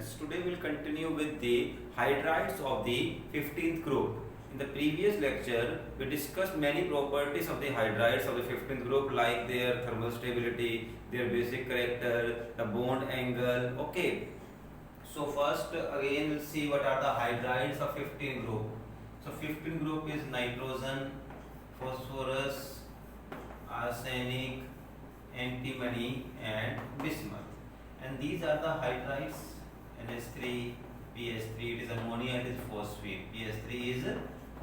students, today we'll continue with the hydrides of the 15th group. In the previous lecture, we discussed many properties of the hydrides of the 15th group like their thermal stability, their basic character, the bond angle. Okay. So first again we'll see what are the hydrides of 15th group. So 15th group is nitrogen, phosphorus, arsenic, antimony and bismuth. And these are the hydrides. NH3, PH3, it is ammonia, it is phosphine. PH3 is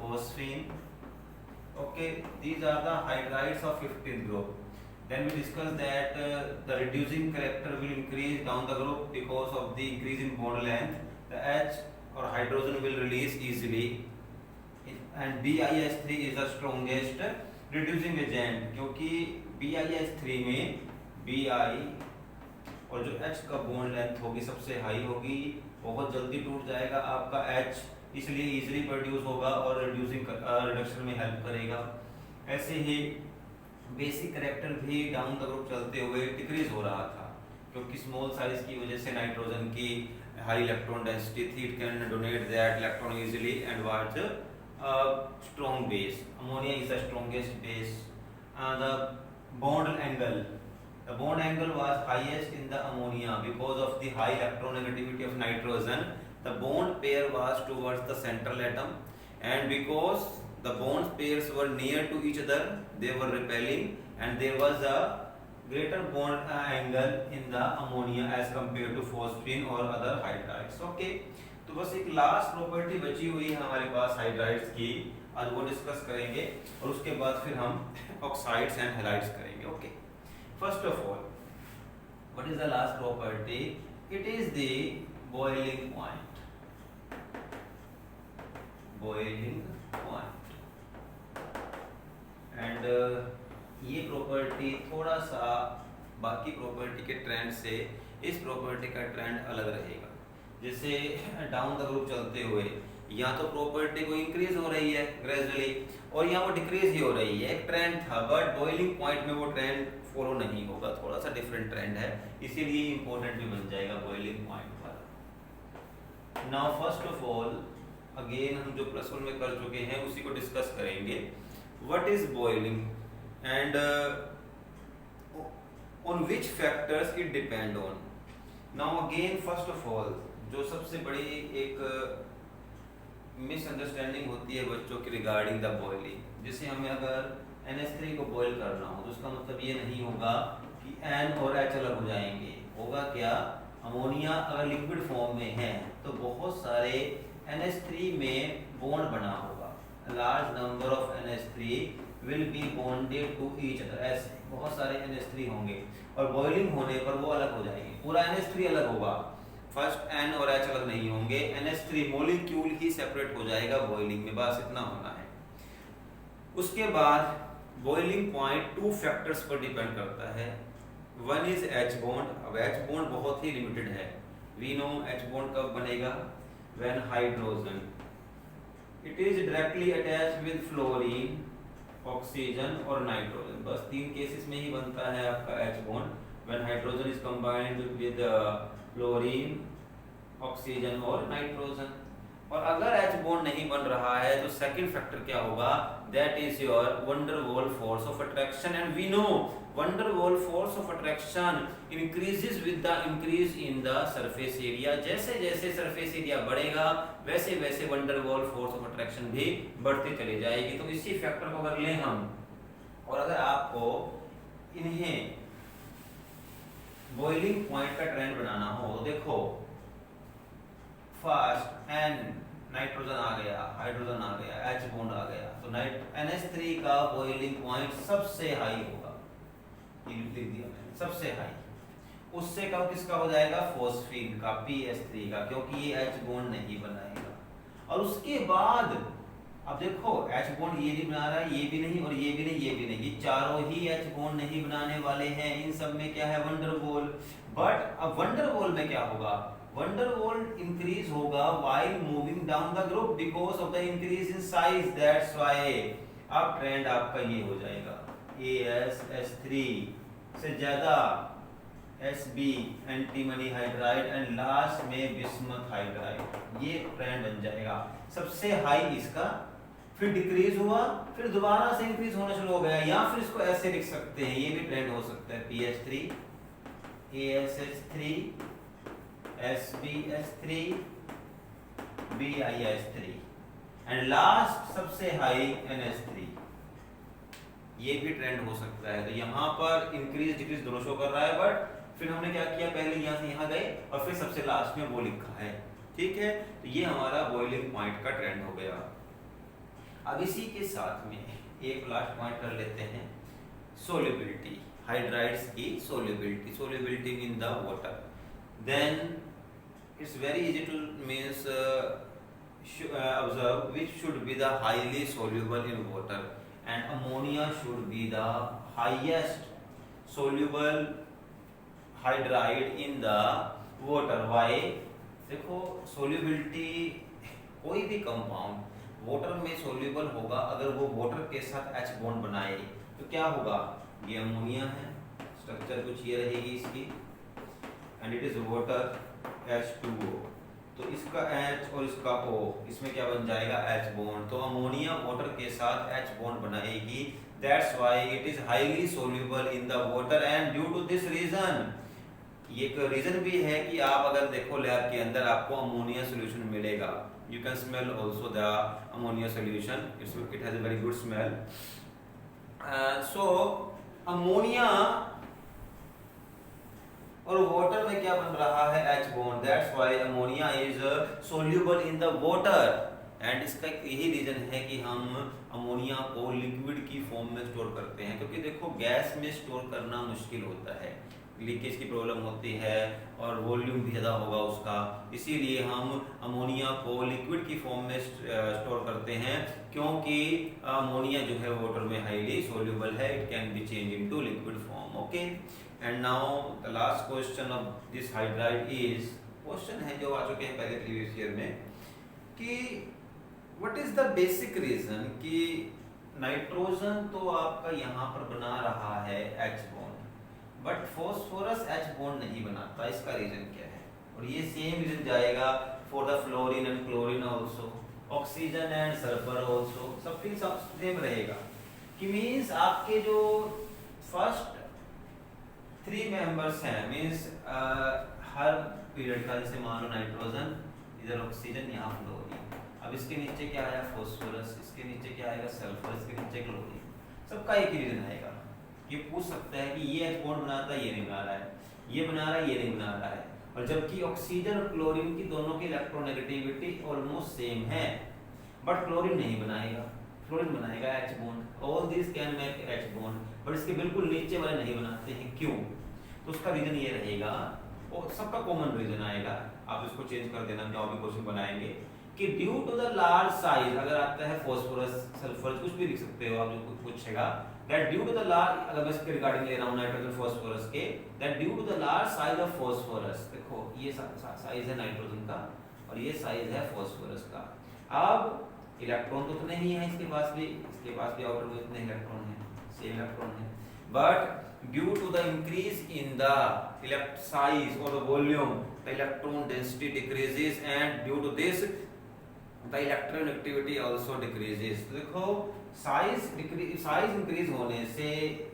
phosphine. Okay, these are the hydrides of 15th group. Then we discussed that the reducing character will increase down the group because of the increase in bond length. The H or hydrogen will release easily. And BiH3 is the strongest reducing agent, क्योंकि BiH3 में Bi और जो H का bond length होगी सबसे high होगी, बहुत जल्दी टूट जाएगा आपका H, इसलिए इजीली प्रोड्यूस होगा और रिडक्शन में हेल्प करेगा। ऐसे ही बेसिक कैरेक्टर भी डाउन द ग्रुप चलते हुए डिक्रीज हो रहा था, क्योंकि स्मॉल साइज की वजह से नाइट्रोजन की हाई इलेक्ट्रॉन डेंसिटी थी, it can donate that electron easily and was strong base. Ammonia is the strongest base. The bond angle was highest in the ammonia because of the high electronegativity of nitrogen. The bond pair was towards the central atom, and because the bond pairs were near to each other, they were repelling, and there was a greater bond angle in the ammonia as compared to phosphine or other hydrides. Okay, तो बस एक last property बची हुई है हमारे पास hydrides की, आज वो डिस्कस करेंगे और उसके बाद फिर हम ऑक्साइड्स एंड हैलाइड्स करेंगे। Okay, first of all what is the last property? It is the boiling point. And ये प्रॉपर्टी थोड़ा सा बाकी प्रॉपर्टी के ट्रेंड से इस प्रॉपर्टी का ट्रेंड अलग रहेगा। जैसे डाउन द ग्रुप चलते हुए या तो प्रॉपर्टी को इंक्रीज हो रही है ग्रेजुअली और यहाँ वो डिक्रीज ही हो रही है, एक ट्रेंड था, बट बॉइलिंग पॉइंट में वो ट्रेंड फॉलो नहीं होगा, थोड़ा सा डिफरेंट ट्रेंड है, इसीलिए इंपॉर्टेंट भी बन जाएगा बॉइलिंग पॉइंट पर। Now first of all again हम जो +1 में कर चुके हैं उसी को डिस्कस करेंगे। What is boiling and on which factors it depend on. Now again first of all जो सबसे बड़ी एक मिसअंडरस्टैंडिंग होती है बच्चों की रिगार्डिंग द बॉइलिंग, जैसे हमें अगर NH3 को बॉईल करना हो तो उसका मतलब ये नहीं होगा कि N और H अलग हो जाएंगे, होगा क्या, अमोनिया अगर लिक्विड फॉर्म में है तो बहुत सारे NH3 में बॉन्ड बना होगा, large number of NH3 will be bonded to each other, ऐसे बहुत सारे NH3 होंगे और बॉइलिंग होने पर वो अलग हो जाएंगे, पूरा NH3 अलग होगा, फर्स्ट N और H अलग नहीं होंगे, NH3 मॉलिक्यूल ही सेपरेट हो जाएगा बॉइलिंग में, बस इतना होना है। उसके बाद बॉइलिंग पॉइंट 2 फैक्टर्स पर डिपेंड करता है। One is H bond. अब H बॉन्ड बहुत ही लिमिटेड है, वी नो H बॉन्ड कब बनेगा, when hydrogen it is directly attached with fluorine, oxygen और नाइट्रोजन, बस 3 केसेस में ही बनता है आपका H bond, when hydrogen is combined with fluorine, oxygen और नाइट्रोजन। और अगर H बॉन्ड नहीं बन रहा है तो सेकंड फैक्टर क्या होगा, that is your van der Waals force of attraction, and we know van der Waals force of attraction increases with the increase in the surface area, जैसे जैसे सरफेस एरिया बढ़ेगा वैसे वैसे van der Waals force of attraction भी बढ़ती चली जाएगी। तो इसी फैक्टर को अगर लें हम, और अगर आपको इन्हें बॉइलिंग पॉइंट का ट्रेंड बनाना हो तो देखो, फर्स्ट N नाइट्रोजन आ गया, हाइड्रोजन आ गया, H बॉन्ड आ गया, तो NH3 का बॉइलिंग पॉइंट सबसे हाई होगा, ये लिख दिया मैंने, सबसे हाई। उससे कम किसका हो जाएगा, फॉस्फीन का, PH3 का, क्योंकि ये H बॉन्ड नहीं बनाएगा। और उसके बाद अब देखो H बॉन्ड ये नहीं बना रहा है, ये भी नहीं और ये भी नहीं, ये भी नहीं, ये चारों ही H बॉन्ड नहीं बनाने वाले हैं, इन सब में क्या है, वंडर वॉल। बट अब वंडर वॉल में क्या होगा, वंडर वॉल इंक्रीज होगा while moving down the group because of the increase in size, that's why अब ट्रेंड आपका ये हो जाएगा, AsH3 से ज्यादा Sb antimony hydride and last में बिस्मथ हाइड्राइड। ये ट्रेंड बन जाएगा। सबसे हाई इसका, फिर डिक्रीज हुआ, फिर दोबारा से इंक्रीज होना शुरू हो गया, या फिर इसको ऐसे लिख सकते हैं, ये भी ट्रेंड हो सकता है, PH3 ASH3 SbH3 BiH3 and last सबसे हाई NH3। ये भी ट्रेंड हो सकता है। तो यहाँ पर इंक्रीज डिक्रीज दोनों शो कर रहा है, बट फिर हमने क्या किया, पहले यहाँ से यहाँ गए और फिर सबसे लास्ट में वो लिखा है। ठीक है, तो ये हमारा बॉइलिंग पॉइंट का ट्रेंड हो गया। अब इसी के साथ में एक लास्ट पॉइंट कर लेते हैं, सोल्युबिलिटी, हाइड्राइड्स की solubility, solubility in the water. Then it's very easy to means observe which should be the highly soluble in water, and ammonia should be the highest soluble hydride in the water. Why? देखो solubility, कोई भी compound water में soluble होगा अगर वो water के साथ H bond बनाए तो क्या होगा, ये अमोनिया है, स्ट्रक्चर कुछ ये रहेगी इसकी, and it is water H2O, तो इसका H और इसका O, इसमें क्या बन जाएगा, H बॉन्ड। तो अमोनिया वाटर के साथ H बॉन्ड बनाएगी, that's why it is highly soluble in the water. And due to this reason, ये एक रीजन भी है कि आप अगर देखो लैब के अंदर आपको अमोनिया सॉल्यूशन मिलेगा, you can smell also the ammonia solution, it has a very good smell. So ammonia और वाटर में क्या बन रहा है, H bond, that's why ammonia is soluble in the water. And इसका यही रीजन है कि हम अमोनिया को लिक्विड की फॉर्म में स्टोर करते हैं, क्योंकि देखो गैस में स्टोर करना मुश्किल होता है, लीकेज की प्रॉब्लम होती है और वॉल्यूम भी ज़्यादा होगा उसका, इसीलिए हम अमोनिया को लिक्विड की फॉर्म में स्टोर करते हैं, क्योंकि अमोनिया जो है वाटर में हाईली सोल्यूबल है, it can be change into liquid form. Okay, and now the last question of this hydride is, question है जो आ चुके हैं पहले प्रीवियस ईयर में, कि what is the basic reason कि नाइट्रोजन तो आपका यहाँ पर बना रहा है H bond, but phosphorus H bond नहीं बनाता, इसका रीजन क्या है? और ये सेम रीजन जाएगा for the fluorine and chlorine also, oxygen and sulphur also, सबके सब सेम रहेगा, कि मींस आपके जो फर्स्ट 3 मेंबर्स हैं, मींस हर पीरियड का, जैसे मान लो नाइट्रोजन, इधर ऑक्सीजन, यहाँ फ्लोरीन, अब इसके नीचे क्या आया, फॉस्फोरस, इसके नीचे क्या आएगा, सल्फर, इसके नीचे क्लोरीन, सबका एक ही रीजन आएगा। ये पूछ सकता है कि ये H बॉन्ड बनाता है, ये नहीं बना रहा है, ये बना रहा है, ये नहीं बना रहा है, और जबकि ऑक्सीजन और क्लोरीन की दोनों की इलेक्ट्रोनेगेटिविटी ऑलमोस्ट सेम है, बट क्लोरीन नहीं बनाएगा, फ्लोरीन बनाएगा H bond. All this can make H bond, but इसके बिल्कुल नीचे वाले नहीं बनाते हैं, क्यों? तो उसका रीजन ये रहेगा, और सबका कॉमन रीजन आएगा, आप इसको चेंज कर देना जब भी क्वेश्चन बनाएंगे, कि due to the large size, अगर आता है फॉस्फोरस, सल्फर, कुछ भी लिख सकते हो आप, जो पूछेगा, that due to the large, अगर मैं इसके रिगार्डिंग ले रहा हूं नाइट्रोजन फॉस्फोरस के, that due to the large size of phosphorus, देखो ये साइज है नाइट्रोजन का और ये साइज है फॉस्फोरस का। अब इलेक्ट्रॉन तो उतने ही है इसके पास भी, आउटर में इतने इलेक्ट्रॉन है, सेम इलेक्ट्रॉन है, but due to the increase in the size or the volume, the electron density decreases, and due to this the electronegativity also decreases। तो देखो साइज इंक्रीज होने से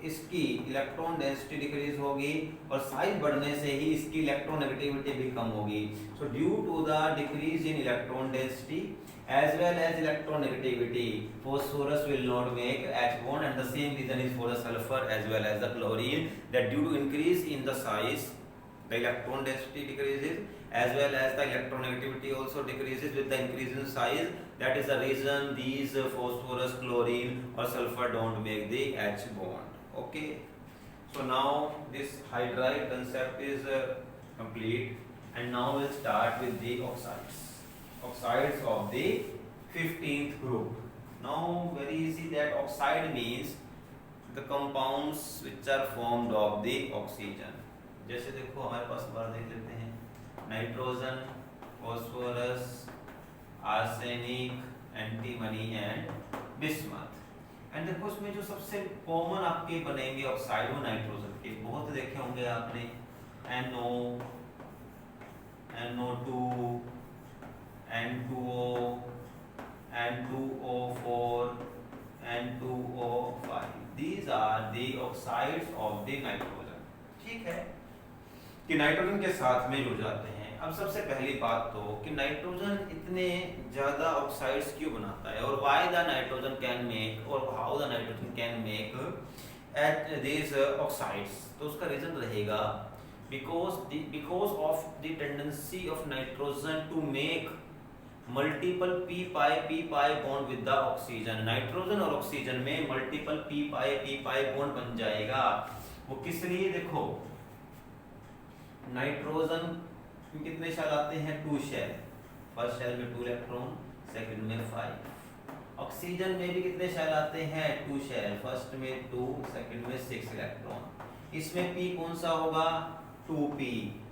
इसकी इलेक्ट्रॉन डेंसिटी डिक्रीज होगी, और size बढ़ने से ही इसकी इलेक्ट्रोनेगेटिविटी भी कम होगी। So due to the decrease in electron density as well as electronegativity, phosphorus will not make H bond, and the same reason is for the sulfur as well as the chlorine, that due to increase in the size, the electron density decreases, as well as the electronegativity also decreases with the increase in size. That is the reason these phosphorus, chlorine or sulfur don't make the H bond. Okay, so now this hydride concept is complete, and now we'll start with the oxides of the 15th group. Now very easy, that oxide means the compounds which are formed of the oxygen। जैसे देखो हमारे पास बार देख लेते हैं, nitrogen, phosphorus, arsenic, antimony and bismuth. And देखो इसमें जो सबसे कॉमन आपके बनेंगे ऑक्साइड वो नाइट्रोजन के, बहुत देखे होंगे आपने, NO, NO2, N2O, N2O4, N2O5. These are the oxides of the nitrogen. ठीक है कि नाइट्रोजन के साथ में जुड़ जाते हैं। अब सबसे पहली बात तो कि नाइट्रोजन इतने ज्यादा ऑक्साइड्स क्यों बनाता है, और why the nitrogen can make, और how the nitrogen can make at this oxides. तो उसका रीजन रहेगा because of the tendency of nitrogen to make multiple p pi bond with the oxygen। Nitrogen और oxygen में multiple p pi bond बन जाएगा। वो किस लिए, देखो नाइट्रोजन में कितने शेल आते हैं, 2 शेल, फर्स्ट शेल में 2 इलेक्ट्रॉन, सेकंड में 5। ऑक्सीजन में भी कितने शेल आते हैं, 2 शेल, फर्स्ट में 2, सेकंड में 6 इलेक्ट्रॉन। इसमें p कौन सा होगा, 2p,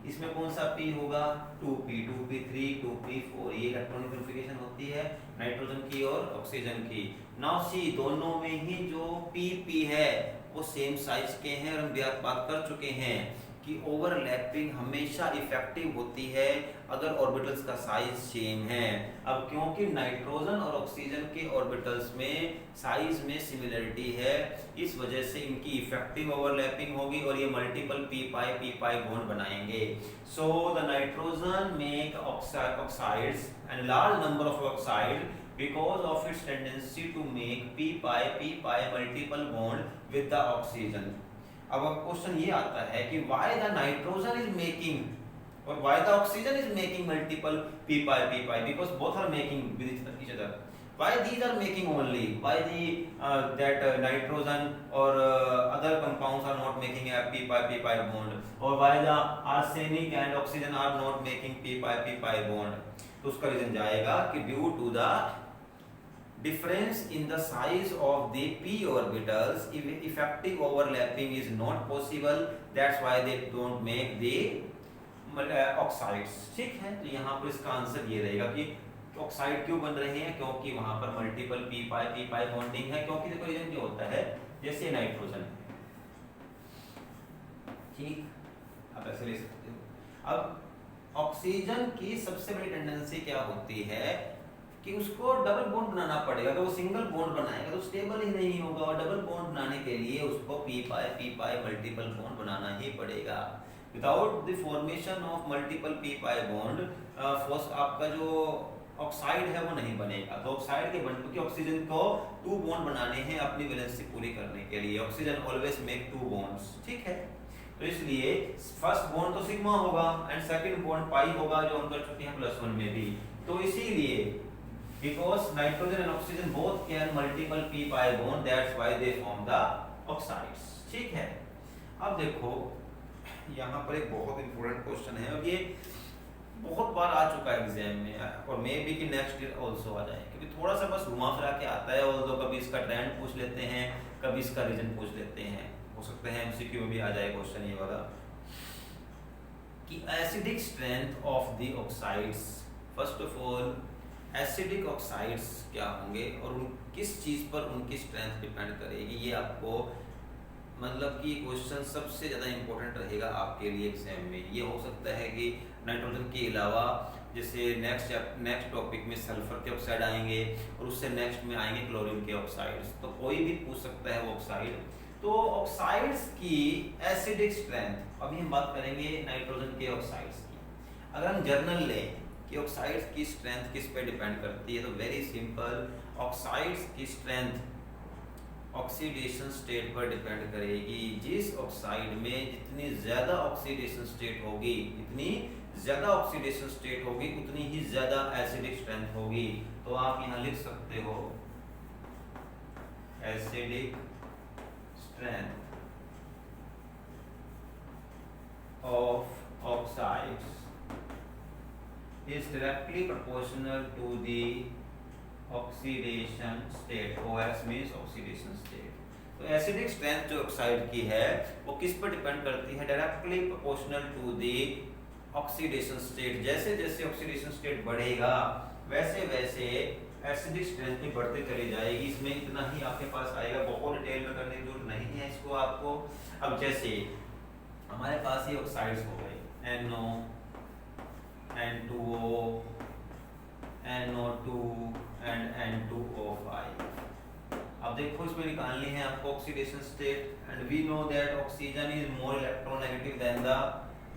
इसमें कौन सा p होगा, 2p3, 2p4। ये इलेक्ट्रॉनिक कॉन्फ़िगरेशन होती है नाइट्रोजन की और ऑक्सीजन की। नाउ सी, दोनों में ही जो p है वो सेम साइज के हैं, और हम बात कर चुके हैं कि ओवरलैपिंग हमेशा इफेक्टिव होती है अगर ऑर्बिटल्स का साइज सेम है। अब क्योंकि नाइट्रोजन और ऑक्सीजन के ऑर्बिटल्स में साइज में सिमिलरिटी है, इस वजह से इनकी इफेक्टिव ओवरलैपिंग होगी और ये मल्टीपल p pi बॉन्ड बनाएंगे। So the nitrogen make oxides and large number of oxide because of its tendency to make p pi multiple bond with the oxygen। अब क्वेश्चन ये आता है कि why the nitrogen is making और why the oxygen is making multiple p pi because both are making with each other। Why these are making only, why the that nitrogen or other compounds are not making a p pi bond, or why the arsenic and oxygen are not making p pi bond। तो उसका reason जाएगा कि due to the difference in the size of the p orbitals, effective overlapping is not possible, that's why they don't make the oxides। ठीक है, तो यहाँ पर इसका आंसर ये रहेगा कि ऑक्साइड क्यों बन रहे हैं, क्योंकि वहां पर मल्टीपल p pi बॉन्डिंग है। क्योंकि देखो रीजन क्या होता है, जैसे नाइट्रोजन है, ठीक, आप ऐसे ले सकते हो। अब ऑक्सीजन की सबसे बड़ी टेंडेंसी क्या होती है कि उसको डबल बॉन्ड बनाना पड़ेगा। अगर वो सिंगल बॉन्ड बनाएगा तो स्टेबल ही नहीं होगा, और डबल बॉन्ड बनाने के लिए उसको p pi मल्टीपल बॉन्ड बनाना ही पड़ेगा। Without the formation of multiple p pi bond आपका जो ऑक्साइड है वो नहीं बनेगा। तो ऑक्साइड के बनने के ऑक्सीजन को 2 बॉन्ड बनाने हैं अपनी वैलेंसी पूरी करने के लिए। ऑक्सीजन ऑलवेज मेक 2 बॉन्ड्स, ठीक है। तो इसलिए फर्स्ट बॉन्ड तो सिग्मा होगा एंड सेकंड बॉन्ड पाई होगा, जो हम कर चुके हैं +1 में भी। तो इसीलिए because nitrogen and oxygen both can multiple p pi bond, that's why they form the oxides। ठीक है, अब देखो यहाँ पर एक बहुत इंपॉर्टेंट क्वेश्चन है, और ये बहुत बार आ चुका है एग्जाम में, और मे बी कि नेक्स्ट ईयर ऑल्सो आ जाए, क्योंकि थोड़ा सा बस घुमा फिरा के आता है। और कभी इसका ट्रेंड पूछ लेते हैं, कभी इसका रीजन पूछ लेते हैं, हो सकता है एमसीक्यू में भी आ जाए क्वेश्चन ये वाला कि acidic strength of the oxides. First of all acidic oxides क्या होंगे और किस चीज़ पर उनकी स्ट्रेंथ डिपेंड करेगी, ये आपको मतलब कि क्वेश्चन सबसे ज़्यादा इंपॉर्टेंट रहेगा आपके लिए एग्जाम में। ये हो सकता है कि नाइट्रोजन के अलावा जैसे नेक्स्ट टॉपिक में सल्फर के ऑक्साइड आएंगे, और उससे नेक्स्ट में आएंगे क्लोरीन के ऑक्साइड्स, तो कोई भी पूछ सकता है वो ऑक्साइड। तो ऑक्साइड्स की एसिडिक स्ट्रेंथ, अभी हम बात करेंगे नाइट्रोजन के ऑक्साइड्स की। अगर हम जर्नल लें कि ऑक्साइड्स की स्ट्रेंथ किस पे डिपेंड करती है, तो वेरी सिंपल, ऑक्साइड्स की स्ट्रेंथ ऑक्सीडेशन स्टेट पर डिपेंड करेगी। जिस ऑक्साइड में जितनी ज्यादा ऑक्सीडेशन स्टेट होगी, उतनी ही ज्यादा एसिडिक स्ट्रेंथ होगी। तो आप यहाँ लिख सकते हो acidic strength of oxides is directly proportional to the oxidation state। OX means oxidation state। तो एसिडिक स्ट्रेंथ जो ऑक्साइड की है वो किस पर डिपेंड करती है, directly proportional to the oxidation state. जैसे जैसे ऑक्सीडेशन स्टेट बढ़ेगा वैसे वैसे एसिडिक स्ट्रेंथ भी बढ़ते चली जाएगी। इसमें इतना ही आपके पास आएगा, बहुत डिटेल में करने की जरूरत नहीं है इसको आपको। अब जैसे हमारे पास ये ऑक्साइड्स हो गए NO, N2O, NO2 and N2O5। अब देखो इसमें निकालनी है आपको oxidation state and we know that oxygen is more electronegative than the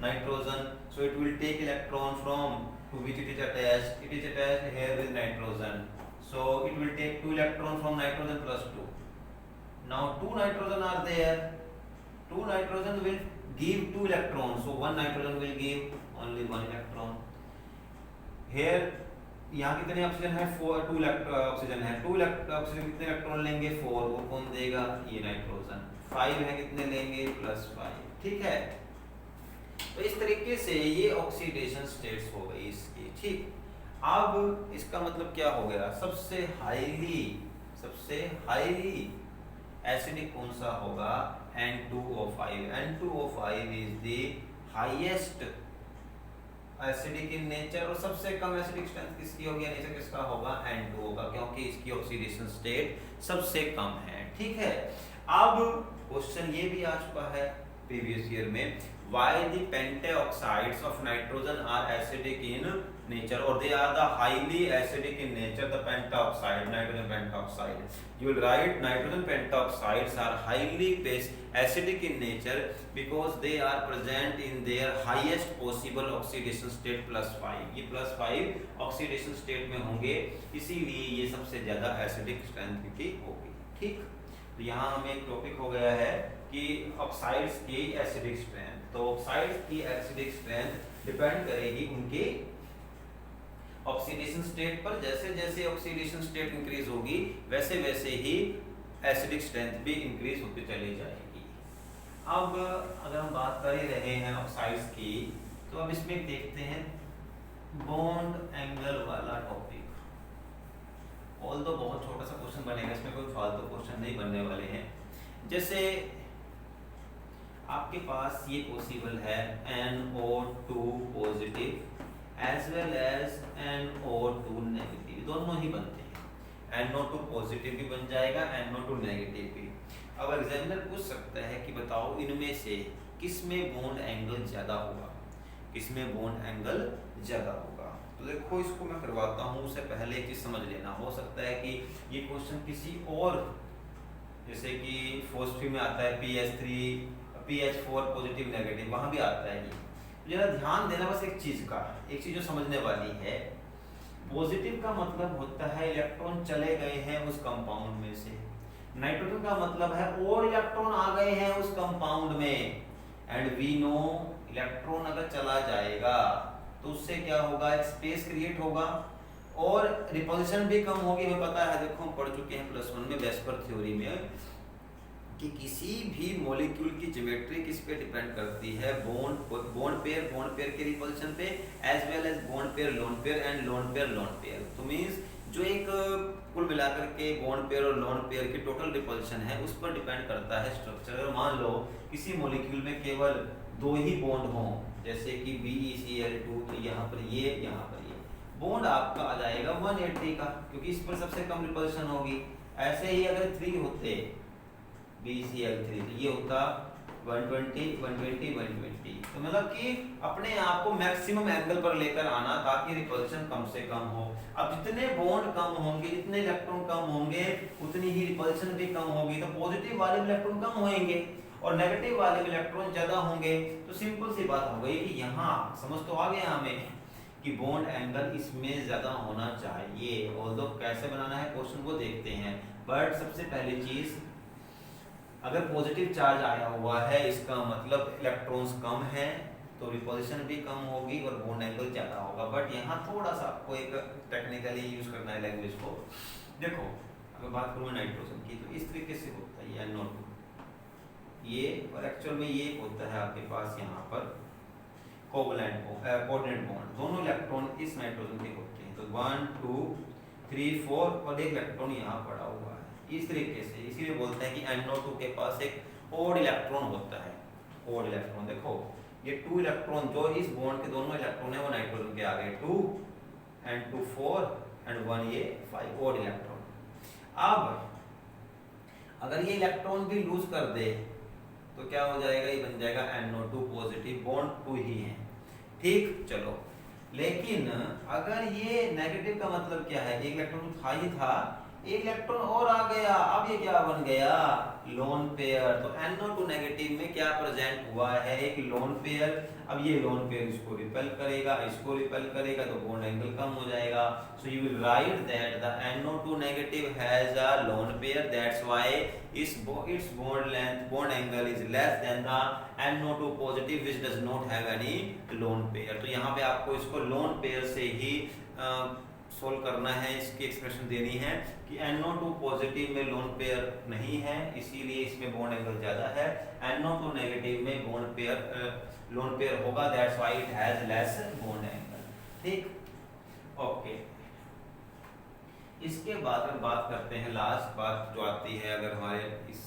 nitrogen, so it will take electron from to which it is attached here with nitrogen, so it will take 2 electron from nitrogen plus 2. Now 2 nitrogen are there, 2 nitrogen will give 2 electrons, so 1 nitrogen will give only 1 electron. Here यहाँ कितने oxygen है 2 oxygen है, 2 oxygen कितने electron लेंगे 4, वो कौन देगा ये नाइट्रोजन। 5 है कितने लेंगे +5, ठीक है। तो इस तरीके से ये ऑक्सीडेशन स्टेट्स हो गई इसकी, ठीक। अब इसका मतलब क्या हो गया, सबसे हाईली एसिडिक कौन सा होगा N2O5। N2O5 is the highest acidic in nature और सबसे कम एसिडिक स्ट्रेंथ किसकी होगी, नेचर किसका होगा N2O का, क्योंकि इसकी ऑक्सीडेशन स्टेट सबसे कम है, ठीक है। अब क्वेश्चन ये भी आ चुका है प्रीवियस ईयर में, why the pentaoxides of nitrogen are acidic in nature, or they are the highly acidic in nature, the pentaoxide, nitrogen pentaoxide. You will write nitrogen pentaoxides are highly acidic in nature because they are present in their highest possible oxidation state +5। ये +5 oxidation state में होंगे, इसीलिए ये सबसे ज्यादा acidic strength की होगी, ठीक। तो यहाँ हमें एक टॉपिक हो गया है कि ऑक्साइड्स की एसिडिक स्ट्रेंथ। तो ऑक्साइड्स की एसिडिक स्ट्रेंथ डिपेंड करेगी उनके ऑक्सीडेशन स्टेट पर। जैसे जैसे ऑक्सीडेशन स्टेट इंक्रीज होगी वैसे वैसे ही एसिडिक स्ट्रेंथ भी इंक्रीज होती चली जाएगी। अब अगर हम बात कर ही रहे हैं ऑक्साइड्स की, तो अब इसमें देखते हैं बॉन्ड एंगल वाला टॉपिक। ऑल तो बहुत छोटा सा क्वेश्चन बनेगा, इसमें कोई फालतू क्वेश्चन नहीं बनने वाले हैं। जैसे आपके पास ये पॉसिबल है NO2 positive as well as NO2 negative, दोनों ही बनते हैं। NO2 पॉजिटिव भी बन जाएगा, NO2 नेगेटिव भी। अब एग्जामिनर पूछ सकता है कि बताओ इनमें से किस में बॉन्ड एंगल ज्यादा होगा, किस में बॉन्ड एंगल ज्यादा होगा। तो देखो इसको मैं करवाता हूँ, उससे पहले एक चीज समझ लेना। हो सकता है कि ये क्वेश्चन किसी और, जैसे कि फॉस्फी में आता है PH4 पॉजिटिव नेगेटिव, वहां भी आता है। ये जरा ध्यान देना बस एक चीज जो समझने वाली है। पॉजिटिव का मतलब होता है इलेक्ट्रॉन चले गए हैं उस कंपाउंड में से, नाइट्रोजन का मतलब है और इलेक्ट्रॉन आ गए हैं उस कंपाउंड में। एंड वी नो इलेक्ट्रॉन अगर चला जाएगा तो उससे क्या होगा, एक स्पेस क्रिएट होगा और रिपल्शन भी कम होगी। हमें पता है, देखो हम पढ़ चुके हैं +1 में वेस्पर थ्योरी में कि किसी भी मॉलिक्यूल की ज्योमेट्री किस पे डिपेंड करती है, बॉन्ड पेयर के रिपल्शन पे, as well as bond pair lone pair and lone pair. तो मींस जो एक कुल मिलाकर के बॉन्ड पेयर और लोन पेयर की टोटल रिपल्शन है उस पर डिपेंड करता है स्ट्रक्चर। अगर मान लो किसी मॉलिक्यूल में केवल 2 ही बॉन्ड हों, जैसे कि BeCl2, तो यहाँ पर ये बॉन्ड आपका आ जाएगा 180 का, क्योंकि इस पर सबसे कम रिपल्शन होगी। ऐसे ही अगर 3 होते BeCl3 तो ये होता 120 तो मतलब कि अपने आप को मैक्सिमम एंगल पर लेकर आना ताकि रिपल्शन कम से कम हो। अब जितने बॉन्ड कम होंगे, जितने इलेक्ट्रॉन कम होंगे, उतनी ही रिपल्शन भी कम होगी। तो पॉजिटिव वाले इलेक्ट्रॉन कम होंगे और नेगेटिव वाले इलेक्ट्रॉन ज्यादा होंगे। तो सिंपल सी बात हो गई कि यहाँ समझ तो आ गया हमें कि बॉन्ड एंगल इसमें ज्यादा होना चाहिए। ऑल्दो कैसे बनाना है क्वेश्चन को देखते हैं, बट सबसे पहली चीज, अगर पॉजिटिव चार्ज आया हुआ है इसका मतलब इलेक्ट्रॉन्स कम है तो रिपल्शन भी कम होगी और बॉन्ड एंगल ज्यादा होगा। बट यहाँ थोड़ा सा आपको एक टेक्निकली यूज करना है लैंग्वेज को। देखो अगर बात करूँ नाइट्रोजन की तो इस तरीके से होता है NO2 ये, और एक्चुअल में ये होता है आपके पास यहाँ पर कोवलेंट कोऑर्डिनेट बॉन्ड, दोनों इलेक्ट्रॉन इस नाइट्रोजन के होते हैं। तो 1 2 3 4 और एक इलेक्ट्रॉन यहाँ पड़ा हुआ है इस तरीके से। इसीलिए बोलते हैं कि NO2 के पास एक ओड इलेक्ट्रॉन होता है। ओड इलेक्ट्रॉन देखो ये 2 इलेक्ट्रॉन जो इस बॉन्ड के दोनों इलेक्ट्रॉन है वो नाइट्रोजन के आ गए, 2 and 2 4 and 1 ये 5 ओड इलेक्ट्रॉन। अब अगर ये इलेक्ट्रॉन भी लूज कर दे तो तो क्या हो जाएगा, ये बन जाएगा NO2 पॉजिटिव, बॉन्ड 2 ही है। ठीक, चलो, लेकिन अगर ये नेगेटिव का मतलब क्या है, एक इलेक्ट्रॉन था ही था, एक इलेक्ट्रॉन और आ गया, अब ये क्या बन गया, लोन पेयर। तो NO2 नेगेटिव में क्या प्रेजेंट हुआ है, एक लोन पेयर। अब ये लोन पेयर इसको रिपेल करेगा, इसको रिपेल करेगा, तो बॉन्ड एंगल कम हो जाएगा। So you will write that the NO2 negative has a lone pair, that's why its bond length, bond angle is less than the NO2 positive which does not have any lone pair। तो यहाँ पे आपको इसको lone pair से ही solve करना है, इसकी expression देनी है कि NO2 पॉजिटिव में लोन पेयर नहीं है, इसीलिए इसमें बॉन्ड एंगल ज्यादा है। NO2 नेगेटिव में बॉन्ड पेयर लोन पेयर होगा, that's why it has less bond angle. ठीक, ओके। इसके बाद हम बात करते हैं, लास्ट बात जो आती है अगर हमारे इस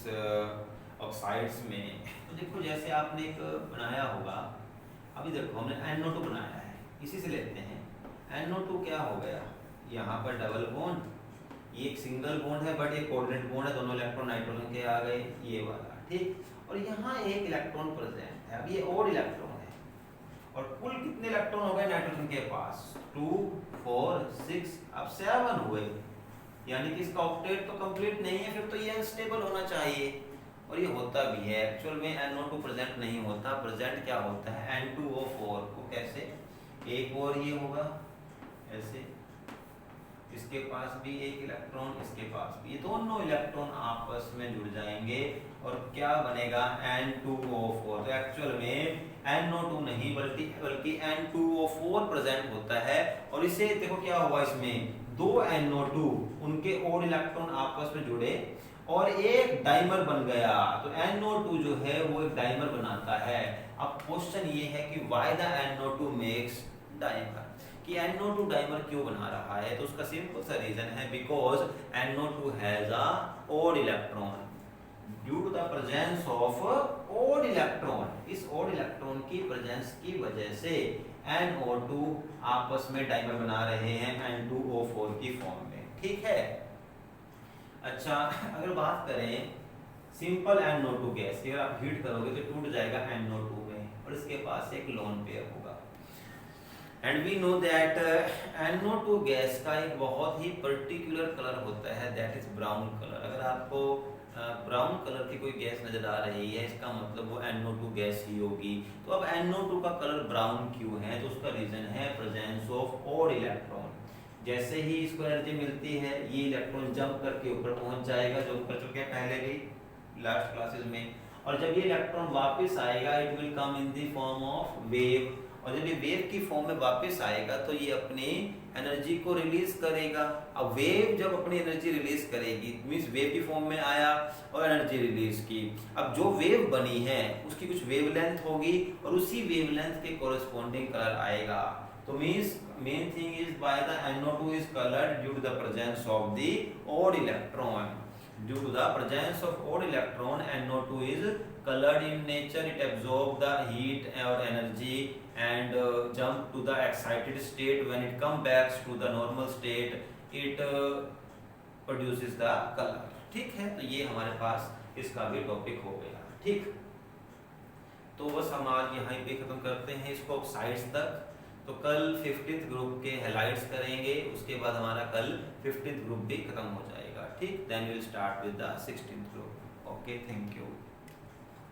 ऑक्साइड्स में, तो देखो जैसे आपने एक बनाया होगा, अभी देखो हमने NO2 बनाया है, इसी से लेते हैं। NO2 क्या हो गया, यहाँ पर डबल बॉन्ड, ये एक सिंगल बॉन्ड है बट ये कोऑर्डिनेट बॉन्ड है, दोनों इलेक्ट्रॉन नाइट्रोजन के आ गए, ये वाला। ठीक, और यहाँ एक इलेक्ट्रॉन प्रेजेंट है, अब ये और इलेक्ट्रॉन है, और कुल कितने इलेक्ट्रॉन हो गए नाइट्रोजन के पास, 2 4 6, अब 7 हुए, यानी कि इसका ऑक्टेट तो कंप्लीट नहीं है, फिर तो ये अनस्टेबल होना चाहिए, और ये होता भी है। एक्चुअल में NO2 प्रेजेंट नहीं होता, प्रेजेंट क्या होता है, N2O4 को कैसे, एक और ये होगा ऐसे, इसके पास भी एक इलेक्ट्रॉन, इसके पास भी, ये दोनों इलेक्ट्रॉन आपस में जुड़ जाएंगे और क्या बनेगा, N2O4। तो एक्चुअल में NO2 नहीं बल्कि N2O4 प्रेजेंट होता है, और इसे देखो क्या हुआ, इसमें दो NO2 उनके और इलेक्ट्रॉन आपस में जुड़े और एक डाइमर बन गया, तो NO2 जो है वो एक डाइमर बनाता है। अब क्वेश्चन ये है कि why the NO2 makes dimer, कि NO2 डाइमर क्यों बना रहा है, तो उसका सिंपल सा रीजन है, because NO2 has a odd electron, due to the presence of odd electron. इस ओड इलेक्ट्रॉन की प्रेजेंस की वजह से NO2 आपस में डाइमर बना रहे हैं N2O4 की फॉर्म में। ठीक है, अच्छा, अगर बात करें सिंपल NO2 गैस की, अगर आप हीट करोगे तो टूट जाएगा NO2 में, और इसके पास एक लोन पेयर होगा। And we know that NO2 gas का एक बहुत ही पर्टिकुलर कलर होता है, दैट इज ब्राउन कलर। अगर आपको ब्राउन कलर की कोई गैस नजर आ रही है, इसका मतलब वो NO2 गैस ही होगी। तो अब NO2 का कलर ब्राउन क्यों है, तो उसका रीजन है प्रेजेंस ऑफ ओड इलेक्ट्रॉन। जैसे ही इसको एनर्जी मिलती है, ये इलेक्ट्रॉन जंप करके ऊपर पहुंच जाएगा, जो कर चुके हैं पहले भी लास्ट क्लासेस में, और जब ये इलेक्ट्रॉन वापस आएगा, it will come in the form of wave, और जब ये वेव की फॉर्म में वापस आएगा तो ये अपनी एनर्जी को रिलीज करेगा। अब वेव जब अपनी एनर्जी रिलीज करेगी, मींस वेव की फॉर्म में आया और एनर्जी रिलीज की, अब जो वेव बनी है उसकी कुछ वेवलेंथ होगी और उसी वेवलेंथ के कोरिस्पोंडिंग कलर आएगा। तो means main thing is by the NO2 is colored due to the presence of the odd electron. Due to the presence of odd electron, NO2 is colored in nature. It absorbs the heat or energy and jump to the excited state. When it comes back to the normal state, it produces the color. ठीक है, तो ये हमारे पास इसका भी topic हो गया। ठीक, तो बस हम आज यहाँ पे खत्म करते हैं इसको ऑक्साइड्स तक। तो कल 15th ग्रुप के हैलाइड्स करेंगे, उसके बाद हमारा कल 15th ग्रुप भी खत्म हो जाएगा। ठीक, then will start with the 16th group. Okay, thank you.